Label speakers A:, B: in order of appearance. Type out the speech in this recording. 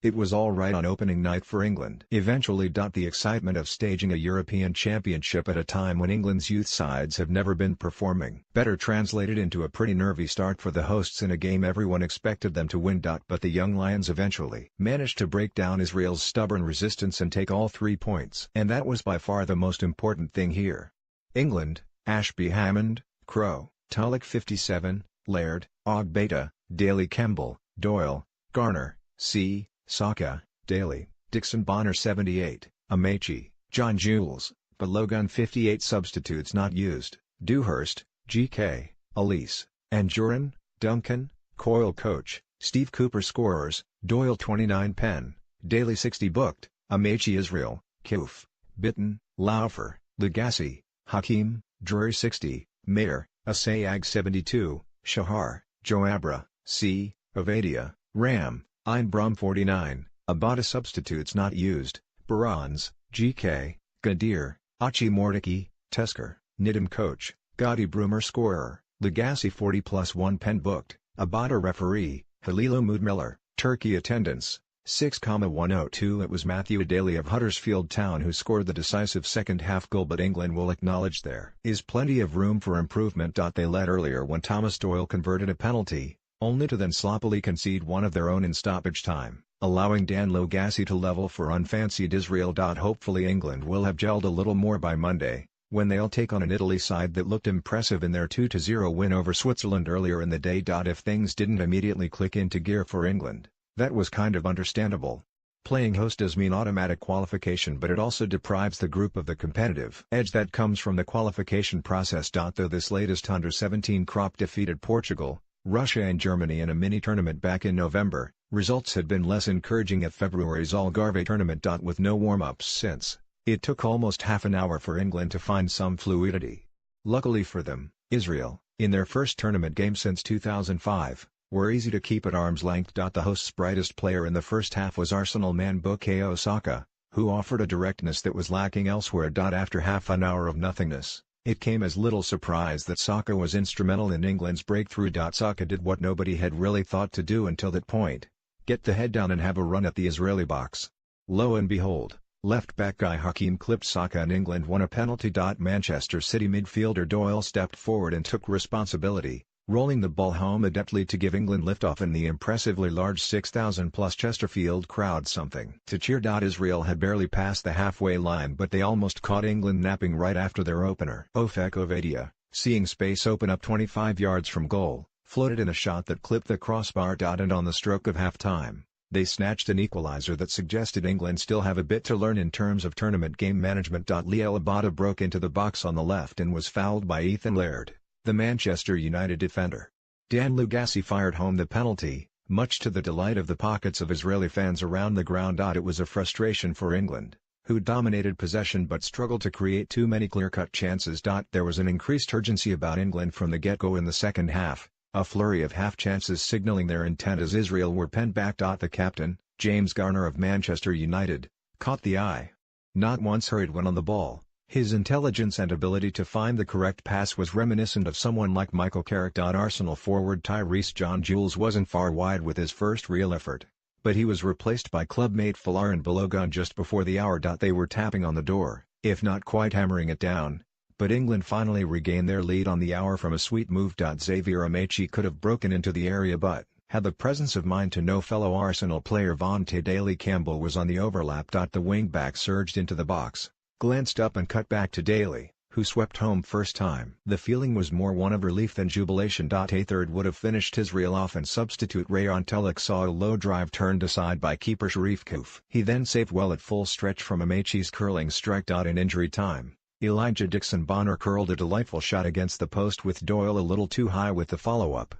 A: It was all right on opening night for England. Eventually. The excitement of staging a European Championship at a time when England's youth sides have never been performing better translated into a pretty nervy start for the hosts in a game everyone expected them to win. But the young Lions eventually managed to break down Israel's stubborn resistance and take all 3 points. And that was by far the most important thing here. England, Ashby Hammond, Crowe, Tulloch 57, Laird, Ogbeta, Daly Kemble, Doyle, Garner, C. Saka, Daly, Dixon Bonner 78, Amaechi, John Jules, Balogun 58 substitutes not used, Dewhurst, G.K., Elise, Anjurin, Duncan, Coyle coach, Steve Cooper scorers, Doyle 29 Penn, Daly 60 booked, Amaechi Israel, Kuf, Bitten, Laufer, Legacy, Hakeem, Drury 60, Mayer, Asayag 72, Shahar, Joabra, C., Avadia, Ram, Einbrom 49, Abada substitutes not used, Barans, G.K., Gadir, Achi Mordecai, Tesker, Nidham coach, Gotti Broomer scorer, Legacy 40+1 Penn booked, Abada referee, Halilu Moodmiller, Turkey attendance, 6,102. It was Matthew Daly of Huddersfield Town who scored the decisive second-half goal, but England will acknowledge there is plenty of room for improvement. They led earlier when Thomas Doyle converted a penalty, only to then sloppily concede one of their own in stoppage time, allowing Dan Logassi to level for unfancied Israel. Hopefully England will have gelled a little more by Monday, when they'll take on an Italy side that looked impressive in their 2-0 win over Switzerland earlier in the day. If things didn't immediately click into gear for England, that was kind of understandable. Playing host does mean automatic qualification, but it also deprives the group of the competitive edge that comes from the qualification process. Though this latest under-17 crop defeated Portugal, Russia and Germany in a mini-tournament back in November, results had been less encouraging at February's Algarve tournament. With no warm-ups since, it took almost half an hour for England to find some fluidity. Luckily for them, Israel, in their first tournament game since 2005, were easy to keep at arm's length. The host's brightest player in the first half was Arsenal man Bukayo Saka, who offered a directness that was lacking elsewhere. After half an hour of nothingness, it came as little surprise that Saka was instrumental in England's breakthrough. Saka did what nobody had really thought to do until that point: get the head down and have a run at the Israeli box. Lo and behold, left-back Guy Hakeem clipped Saka and England won a penalty. Manchester City midfielder Doyle stepped forward and took responsibility, rolling the ball home adeptly to give England liftoff in the impressively large 6,000-plus Chesterfield crowd something to cheer. Israel had barely passed the halfway line, but they almost caught England napping right after their opener. Ofek Ovadia, seeing space open up 25 yards from goal, floated in a shot that clipped the crossbar. And on the stroke of half-time, they snatched an equalizer that suggested England still have a bit to learn in terms of tournament game management. Liel Abada broke into the box on the left and was fouled by Ethan Laird, the Manchester United defender. Dan Lugassi fired home the penalty, much to the delight of the pockets of Israeli fans around the ground. It was a frustration for England, who dominated possession but struggled to create too many clear-cut chances. There was an increased urgency about England from the get-go in the second half, a flurry of half-chances signaling their intent as Israel were penned back. The captain, James Garner of Manchester United, caught the eye. Not once hurried when on the ball. His intelligence and ability to find the correct pass was reminiscent of someone like Michael Carrick. Arsenal forward Tyrese John Jules wasn't far wide with his first real effort, but he was replaced by clubmate Folarin Balogun just before the hour. They were tapping on the door, if not quite hammering it down, but England finally regained their lead on the hour from a sweet move. Xavier Amaechi could have broken into the area but had the presence of mind to know fellow Arsenal player Vontae Daly Campbell was on the overlap. The wing-back surged into the box, glanced up and cut back to Daly, who swept home first time. The feeling was more one of relief than jubilation. A third would have finished Israel off and substitute Rayon Tulloch saw a low drive turned aside by keeper Sharif Kuf. He then saved well at full stretch from Amaechi's curling strike. In injury time, Elijah Dixon Bonner curled a delightful shot against the post with Doyle a little too high with the follow-up.